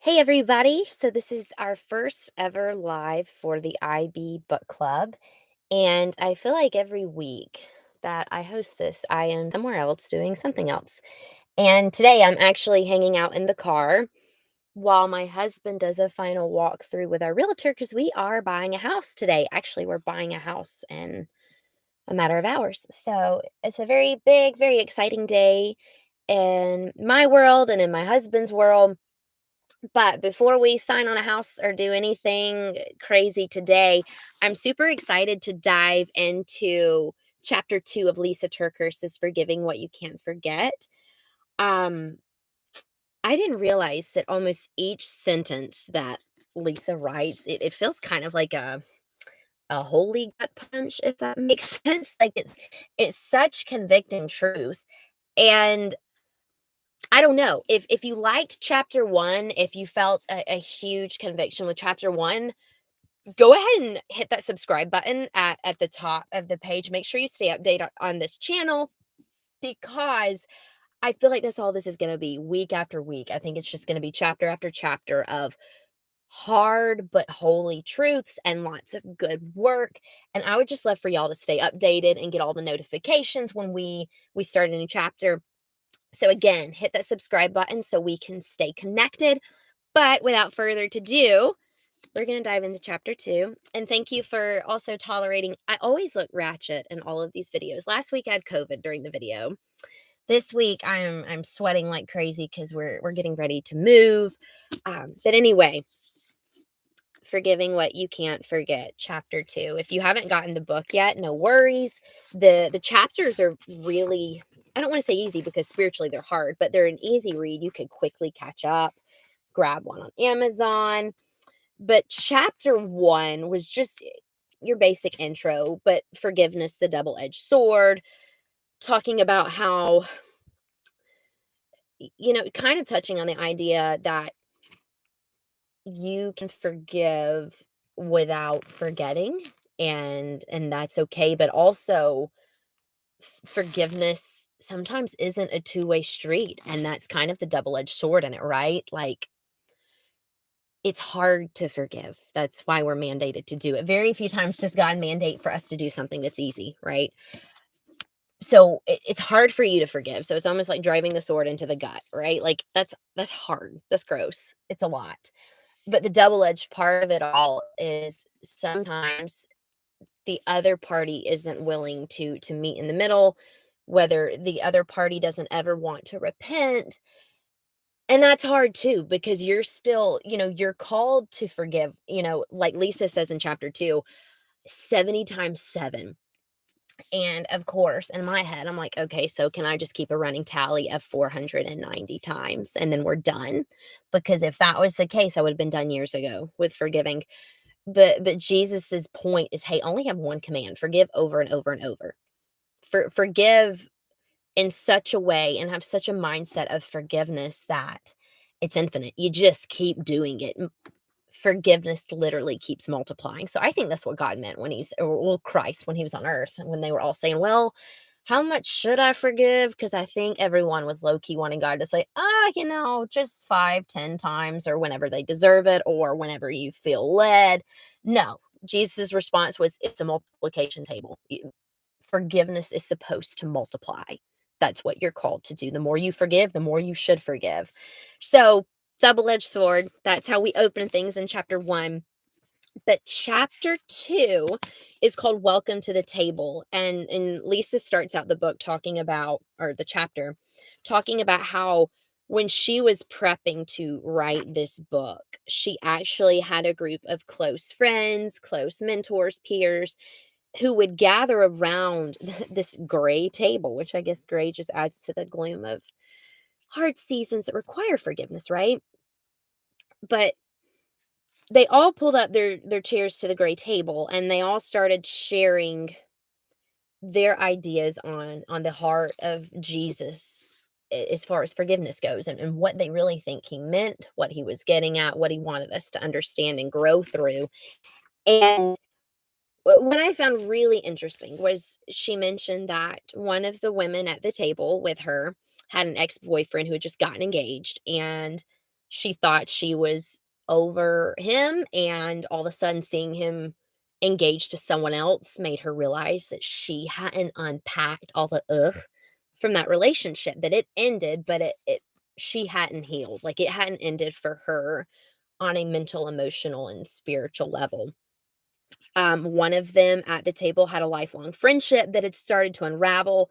Hey everybody. So this is our first ever live for the IB book club. And I feel like every week that I host this, I am somewhere else doing something else. And today I'm actually hanging out in the car while my husband does a final walkthrough with our realtor because we are buying a house today. Actually, we're buying a house in a matter of hours. So it's a very big, very exciting day in my world and in my husband's world. But before we sign on a house or do anything crazy today, I'm super excited to dive into chapter 2 of Lysa Terkeurst's Forgiving What You Can't Forget. Um, I didn't realize that almost each sentence that Lysa writes, it feels kind of like a holy gut punch, if that makes sense. Like it's such convicting truth. And I don't know if you liked chapter 1, if you felt a huge conviction with chapter 1, go ahead and hit that subscribe button at the top of the page. Make sure you stay updated on this channel because I feel like that's all this is going to be week after week. I think it's just going to be chapter after chapter of hard but holy truths and lots of good work. And I would just love for y'all to stay updated and get all the notifications when we start a new chapter. So again, hit that subscribe button so we can stay connected. But without further ado, we're going to dive into chapter 2. And thank you for also tolerating. I always look ratchet in all of these videos. Last week I had COVID during the video. This week I'm sweating like crazy because we're getting ready to move. But anyway, Forgiving What You Can't Forget, chapter 2. If you haven't gotten the book yet, no worries. The chapters are really, I don't want to say easy because spiritually they're hard, but they're an easy read. You could quickly catch up, grab one on Amazon. But chapter 1 was just your basic intro, but forgiveness, the double-edged sword, talking about how, kind of touching on the idea that you can forgive without forgetting, and that's okay, but also forgiveness sometimes isn't a two-way street, and that's kind of the double-edged sword in it, right? Like, it's hard to forgive. That's why we're mandated to do it. Very few times does God mandate for us to do something that's easy, right? So it's hard for you to forgive. So it's almost like driving the sword into the gut, right? Like that's hard. That's gross. It's a lot. But the double-edged part of it all is sometimes the other party isn't willing to meet in the middle, whether the other party doesn't ever want to repent. And that's hard too, because you're still, you're called to forgive, like Lysa says in chapter 2, 70 times 7. And of course, in my head, I'm like, okay, so can I just keep a running tally of 490 times and then we're done? Because if that was the case, I would have been done years ago with forgiving. But Jesus's point is, hey, only have one command: forgive over and over and over. Forgive in such a way and have such a mindset of forgiveness that it's infinite. You just keep doing it. Forgiveness literally keeps multiplying. So I think that's what God meant when Christ, when he was on earth, when they were all saying, well, how much should I forgive? Because I think everyone was low key wanting God to say, just 5, 10 times or whenever they deserve it or whenever you feel led. No, Jesus' response was, it's a multiplication table. Forgiveness is supposed to multiply. That's what you're called to do. The more you forgive, the more you should forgive. So, double-edged sword. That's how we open things in chapter 1. But chapter 2 is called Welcome to the Table. And Lysa starts out the book talking about, or the chapter, talking about how when she was prepping to write this book, she actually had a group of close friends, close mentors, peers who would gather around this gray table, which I guess gray just adds to the gloom of hard seasons that require forgiveness, right? But they all pulled up their chairs to the gray table and they all started sharing their ideas on the heart of Jesus as far as forgiveness goes, and what they really think he meant, what he was getting at, what he wanted us to understand and grow through. And what I found really interesting was she mentioned that one of the women at the table with her had an ex-boyfriend who had just gotten engaged, and she thought she was over him, and all of a sudden seeing him engaged to someone else made her realize that she hadn't unpacked all the ugh from that relationship, that it ended, but it she hadn't healed. Like, it hadn't ended for her on a mental, emotional, and spiritual level. One of them at the table had a lifelong friendship that had started to unravel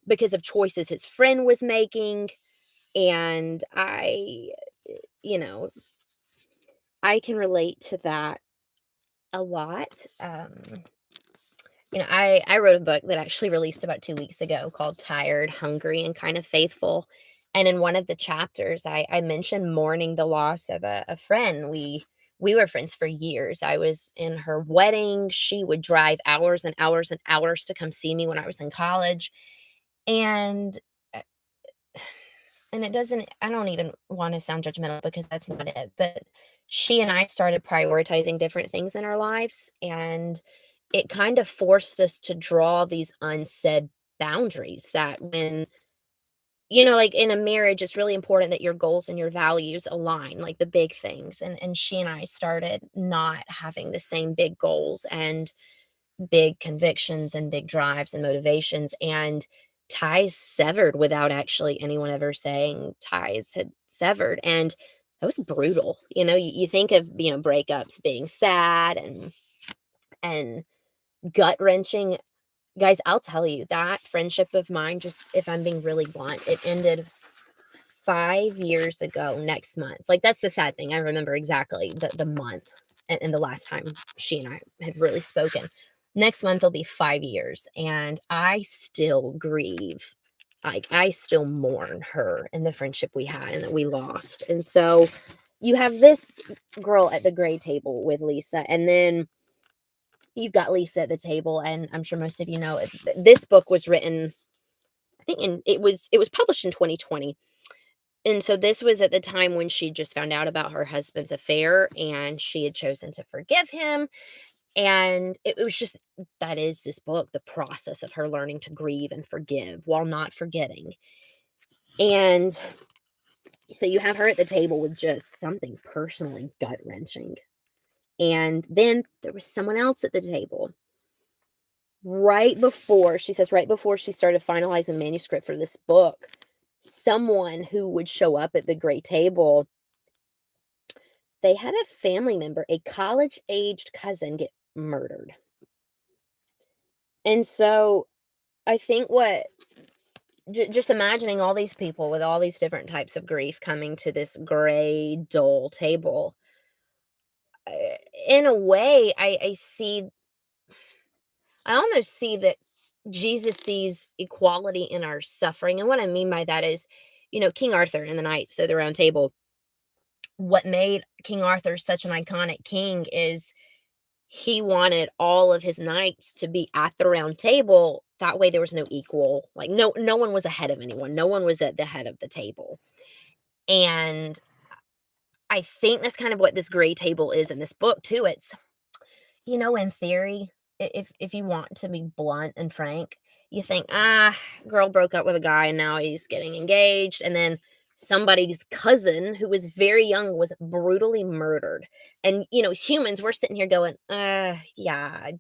because of choices his friend was making, and you know, I can relate to that a lot. I wrote a book that actually released about 2 weeks ago called Tired, Hungry, and Kind of Faithful, and in one of the chapters, I mentioned mourning the loss of a friend. We were friends for years. I was in her wedding. She would drive hours and hours and hours to come see me when I was in college, and, uh and it doesn't I don't even wanna sound judgmental because that's not it, but she and I started prioritizing different things in our lives, and it kind of forced us to draw these unsaid boundaries that when like, in a marriage, it's really important that your goals and your values align, like, the big things, and she and I started not having the same big goals and big convictions and big drives and motivations, and ties severed without actually anyone ever saying ties had severed, and that was brutal. You think of, breakups being sad and gut-wrenching. Guys, I'll tell you, that friendship of mine, just if I'm being really blunt, it ended 5 years ago next month. Like, that's the sad thing, I remember exactly the month and the last time she and I have really spoken. Next month will be 5 years, and I still grieve. Like, I still mourn her and the friendship we had and that we lost, and so, you have this girl at the gray table with Lysa, and then you've got Lysa at the table, and I'm sure most of you know this book was written, I think it was published in 2020. And so this was at the time when she just found out about her husband's affair, and she had chosen to forgive him. And it was just, that is this book, the process of her learning to grieve and forgive while not forgetting. And so you have her at the table with just something personally gut wrenching. And then there was someone else at the table right before she started finalizing the manuscript for this book. Someone who would show up at the gray table, they had a family member, a college-aged cousin, get murdered. And so I think what just imagining all these people with all these different types of grief coming to this gray, dull table, in a way, I almost see that Jesus sees equality in our suffering. And what I mean by that is, King Arthur in the Knights of the Round Table, what made King Arthur such an iconic king is he wanted all of his knights to be at the round table. That way there was no equal, like, no one was ahead of anyone. No one was at the head of the table. And I think that's kind of what this gray table is in this book too. It's, in theory, if you want to be blunt and frank, you think, girl broke up with a guy and now he's getting engaged, and then somebody's cousin who was very young was brutally murdered. And as humans, we're sitting here going, yeah, yeah,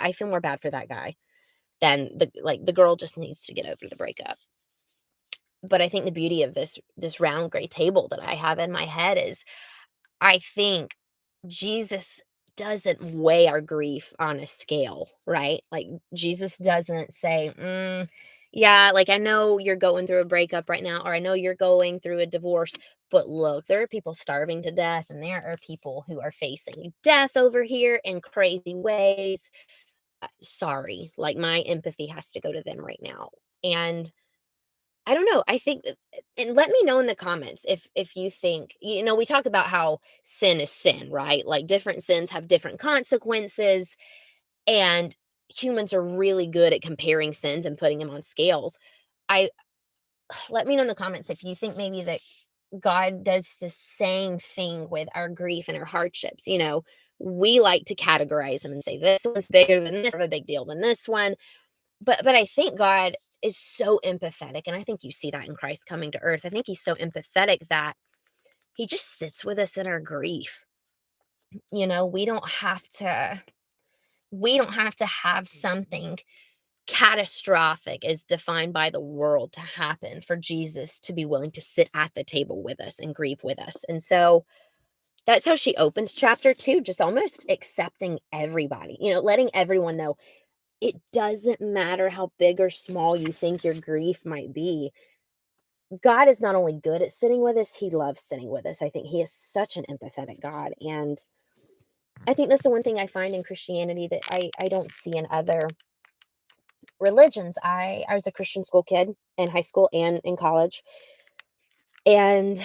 I feel more bad for that guy than the girl just needs to get over the breakup. But I think the beauty of this round gray table that I have in my head is, I think Jesus doesn't weigh our grief on a scale, right? Like, Jesus doesn't say, yeah, like, I know you're going through a breakup right now, or I know you're going through a divorce, but look, there are people starving to death, and there are people who are facing death over here in crazy ways. Sorry, like, my empathy has to go to them right now. And I don't know. I think and let me know in the comments if you think, we talk about how sin is sin, right? Like, different sins have different consequences, and humans are really good at comparing sins and putting them on scales. I Let me know in the comments if you think maybe that God does the same thing with our grief and our hardships. We like to categorize them and say this one's bigger than this, or a big deal than this one. But I think God is so empathetic, and I think you see that in Christ coming to earth. I think he's so empathetic that he just sits with us in our grief. You know, we don't have to have something catastrophic as defined by the world to happen for Jesus to be willing to sit at the table with us and grieve with us. And so that's how she opens chapter 2, just almost accepting everybody, letting everyone know it doesn't matter how big or small you think your grief might be. God is not only good at sitting with us, he loves sitting with us. I think he is such an empathetic God. And I think that's the one thing I find in Christianity that I don't see in other religions. I was a Christian school kid in high school and in college, and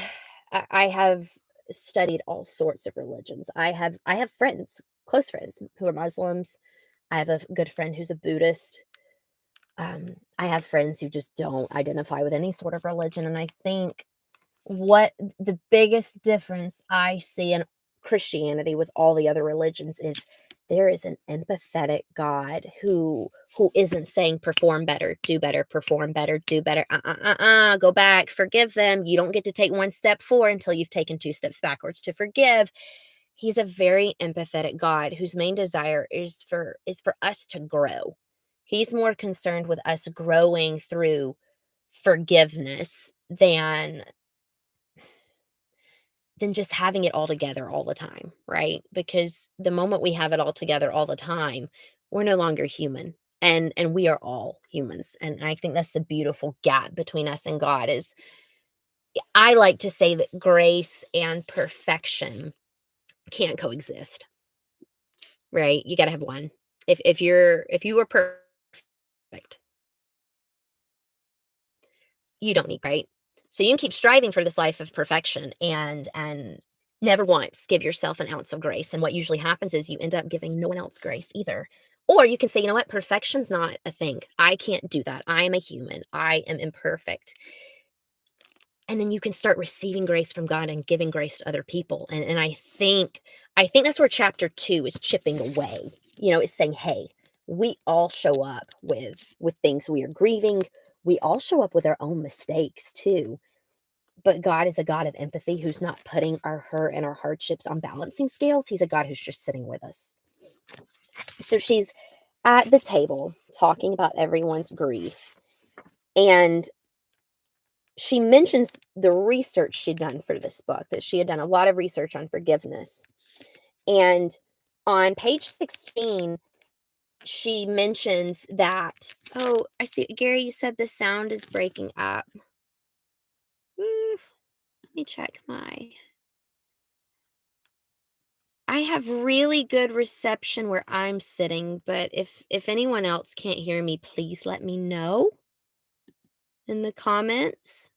I have studied all sorts of religions. I have friends, close friends, who are Muslims. I have a good friend who's a Buddhist. I have friends who just don't identify with any sort of religion, and I think what the biggest difference I see in Christianity with all the other religions is there is an empathetic God who isn't saying perform better, do better, perform better, do better. Go back, forgive them. You don't get to take one step forward until you've taken two steps backwards to forgive. He's a very empathetic God whose main desire is for us to grow. He's more concerned with us growing through forgiveness than just having it all together all the time, right? Because the moment we have it all together all the time, we're no longer human. And we are all humans. And I think that's the beautiful gap between us and God is I like to say that grace and perfection can't coexist, right? You got to have one. If you were perfect, you don't need, right? So you can keep striving for this life of perfection and never once give yourself an ounce of grace. And what usually happens is you end up giving no one else grace either. Or you can say, you know what, perfection's not a thing. I can't do that. I am a human. I am imperfect. And then you can start receiving grace from God and giving grace to other people. And I think that's where chapter 2 is chipping away. It's saying, hey, we all show up with things we are grieving. We all show up with our own mistakes too. But God is a God of empathy who's not putting our hurt and our hardships on balancing scales. He's a God who's just sitting with us. So she's at the table talking about everyone's grief. And she mentions the research she'd done for this book, that she had done a lot of research on forgiveness. And on page 16, she mentions that, oh, I see, Gary, you said the sound is breaking up. Let me check I have really good reception where I'm sitting, but if anyone else can't hear me, please let me know in the comments.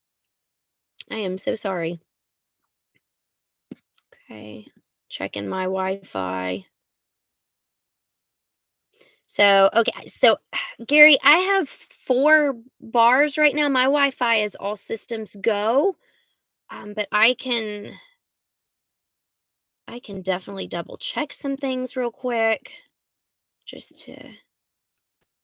I am so sorry. Okay, checking my Wi-Fi. So Gary, I have 4 bars right now. My Wi-Fi is all systems go, but I can definitely double check some things real quick just to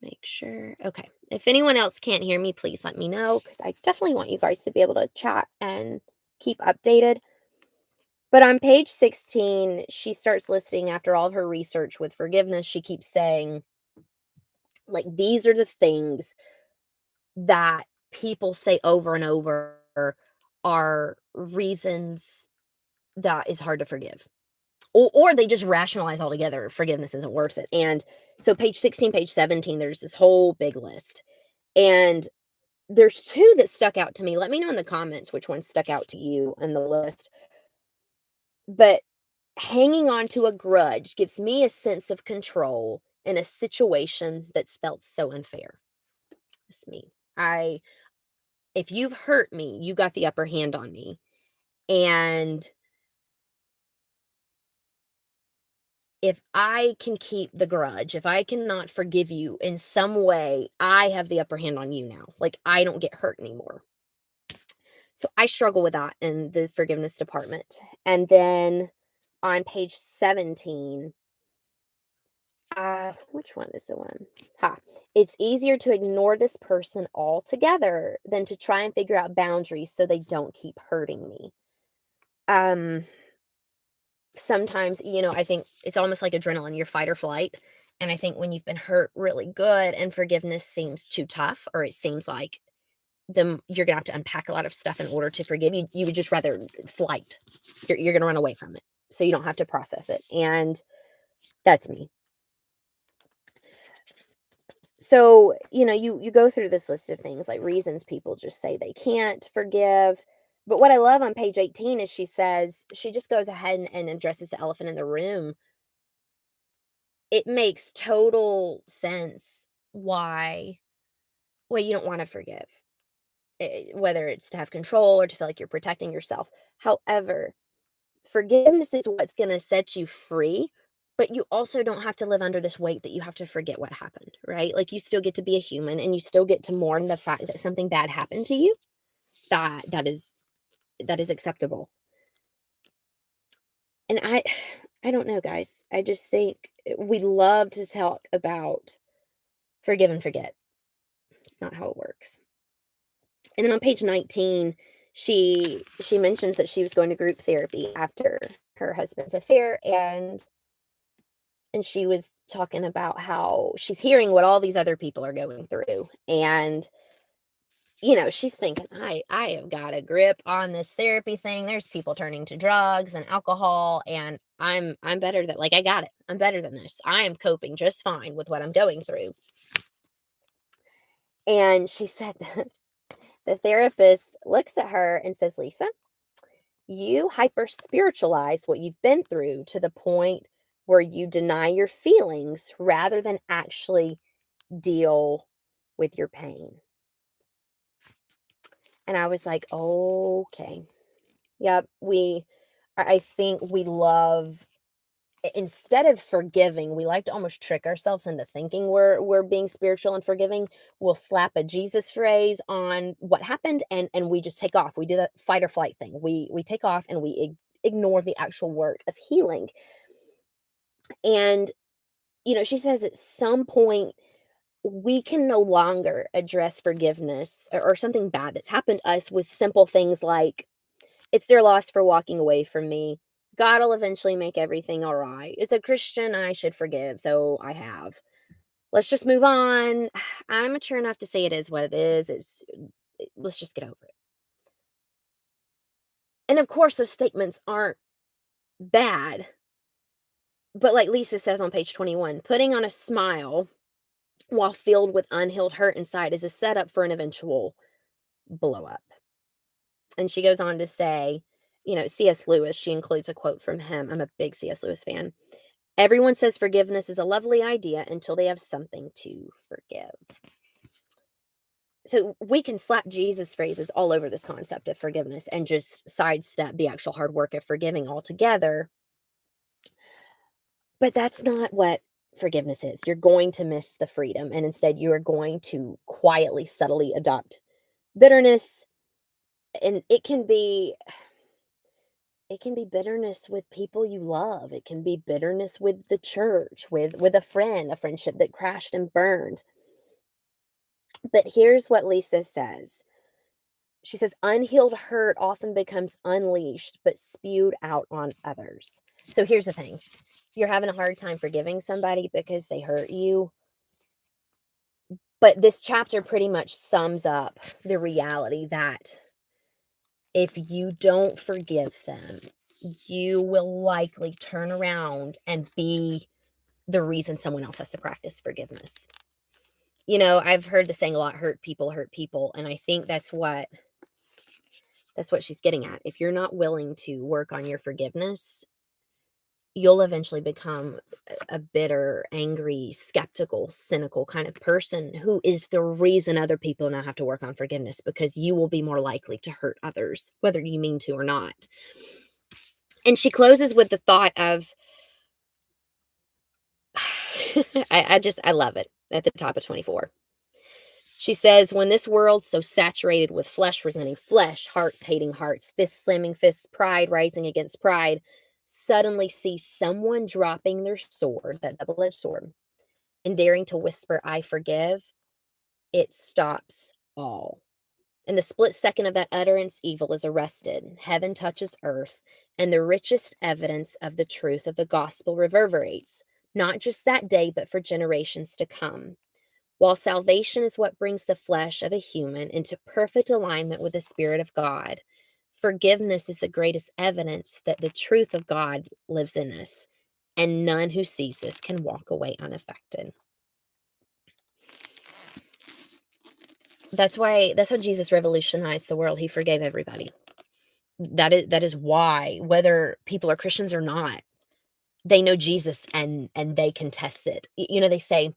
make sure. Okay. If anyone else can't hear me, please let me know because I definitely want you guys to be able to chat and keep updated. But on page 16, she starts listing after all of her research with forgiveness. She keeps saying, like, these are the things that people say over and over are reasons that is hard to forgive. Or they just rationalize altogether forgiveness isn't worth it. And so page 16, page 17, there's this whole big list. And there's 2 that stuck out to me. Let me know in the comments which one stuck out to you in the list. But hanging on to a grudge gives me a sense of control in a situation that's felt so unfair. It's me. I If you've hurt me, you got the upper hand on me. And if I can keep the grudge, if I cannot forgive you in some way, I have the upper hand on you now. Like, I don't get hurt anymore. So I struggle with that in the forgiveness department. And then on page 17, which one is the one? It's easier to ignore this person altogether than to try and figure out boundaries so they don't keep hurting me. Um, Sometimes, I think it's almost like adrenaline, your fight or flight. And I think when you've been hurt really good and forgiveness seems too tough, or it seems like you're gonna have to unpack a lot of stuff in order to forgive you, you would just rather flight. You're gonna run away from it. So you don't have to process it. And that's me. So, you go through this list of things like reasons people just say they can't forgive. But what I love on page 18 is she just goes ahead and addresses the elephant in the room. It makes total sense why you don't want to forgive, whether it's to have control or to feel like you're protecting yourself. However, forgiveness is what's going to set you free, but you also don't have to live under this weight that you have to forget what happened, right? Like, you still get to be a human and you still get to mourn the fact that something bad happened to you. That is acceptable. And I don't know, guys. I just think we love to talk about forgive and forget. It's not how it works. And then on page 19, she mentions that she was going to group therapy after her husband's affair, and she was talking about how she's hearing what all these other people are going through. And she's thinking, I have got a grip on this therapy thing. There's people turning to drugs and alcohol, and I'm better than, like, I got it. I'm better than this. I am coping just fine with what I'm going through. And she said that the therapist looks at her and says, Lysa, you hyper spiritualize what you've been through to the point where you deny your feelings rather than actually deal with your pain. And I was like, okay. Yep. I think we love, instead of forgiving, we like to almost trick ourselves into thinking we're being spiritual and forgiving. We'll slap a Jesus phrase on what happened, and we just take off. We do that fight or flight thing. We take off and we ignore the actual work of healing. And she says at some point we can no longer address forgiveness or something bad that's happened to us with simple things like, it's their loss for walking away from me. God will eventually make everything all right. As a Christian, I should forgive, so I have. Let's just move on. I'm mature enough to say it is what it is. Let's just get over it. And of course, those statements aren't bad. But like Lysa says on page 21, putting on a smile while filled with unhealed hurt inside is a setup for an eventual blow up. And she goes on to say, C.S. Lewis, she includes a quote from him. I'm a big C.S. Lewis fan. Everyone says forgiveness is a lovely idea until they have something to forgive. So we can slap Jesus phrases all over this concept of forgiveness and just sidestep the actual hard work of forgiving altogether. But that's not what forgiveness is. You're going to miss the freedom, and instead you are going to quietly, subtly adopt bitterness. And it can be bitterness with people you love. It can be bitterness with the church, with a friend, a friendship that crashed and burned. But here's what Lysa says. She says, unhealed hurt often becomes unleashed, but spewed out on others. So here's the thing. You're having a hard time forgiving somebody because they hurt you. But this chapter pretty much sums up the reality that if you don't forgive them, you will likely turn around and be the reason someone else has to practice forgiveness. I've heard the saying a lot, hurt people, and I think that's what she's getting at. If you're not willing to work on your forgiveness, you'll eventually become a bitter, angry, skeptical, cynical kind of person who is the reason other people now have to work on forgiveness, because you will be more likely to hurt others, whether you mean to or not. And she closes with the thought of, I love it at the top of 24. She says, when this world so saturated with flesh resenting flesh, hearts hating hearts, fists slamming fists, pride rising against pride, suddenly sees someone dropping their sword, that double-edged sword, and daring to whisper, I forgive, it stops all. In the split second of that utterance, evil is arrested. Heaven touches earth, and the richest evidence of the truth of the gospel reverberates, not just that day, but for generations to come. While salvation is what brings the flesh of a human into perfect alignment with the Spirit of God, forgiveness is the greatest evidence that the truth of God lives in us, and none who sees this can walk away unaffected. That's how Jesus revolutionized the world. He forgave everybody. That is why, whether people are Christians or not, they know Jesus and they contest it. They say,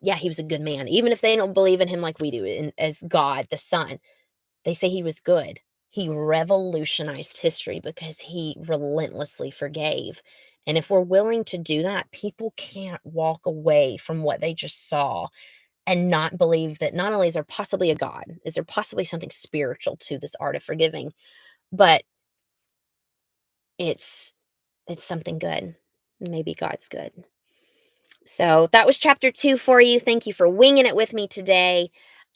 yeah, he was a good man. Even if they don't believe in him like we do, as God, the Son, they say he was good. He revolutionized history because he relentlessly forgave. And if we're willing to do that, people can't walk away from what they just saw and not believe that not only is there possibly a God, is there possibly something spiritual to this art of forgiving, but it's it's something good. Maybe God's good. So that was chapter 2 for you. Thank you for winging it with me today.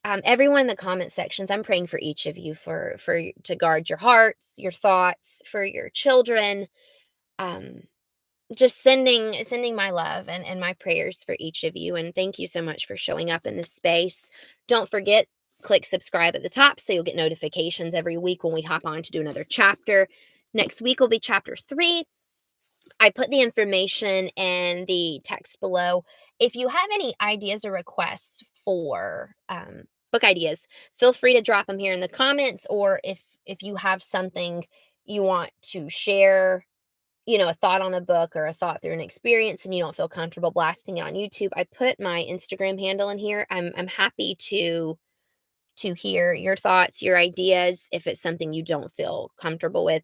Everyone in the comment sections, I'm praying for each of you for to guard your hearts, your thoughts, for your children. Um, just sending my love and my prayers for each of you. And thank you so much for showing up in this space. Don't forget, click subscribe at the top so you'll get notifications every week when we hop on to do another chapter. Next week will be chapter 3. I put the information in the text below. If you have any ideas or requests for book ideas, feel free to drop them here in the comments. Or if you have something you want to share, a thought on a book or a thought through an experience, and you don't feel comfortable blasting it on YouTube, I put my Instagram handle in here. I'm happy to hear your thoughts, your ideas, if it's something you don't feel comfortable with.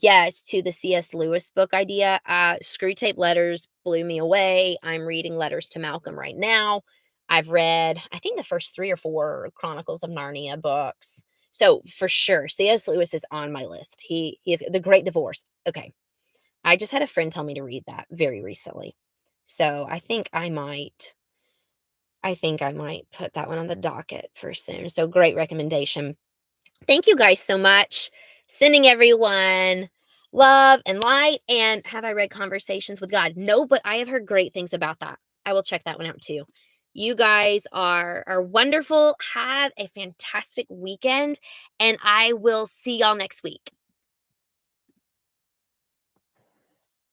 Yes, to the C.S. Lewis book idea, Screw Tape Letters blew me away. I'm reading Letters to Malcolm right now. I've read, I think, the first 3 or 4 Chronicles of Narnia books. So for sure, C.S. Lewis is on my list. He is The Great Divorce. Okay. I just had a friend tell me to read that very recently. So I think I might put that one on the docket for soon. So great recommendation. Thank you guys so much. Sending everyone love and light. And have I read Conversations with God? No, but I have heard great things about that. I will check that one out too. You guys are wonderful. Have a fantastic weekend, and I will see y'all next week.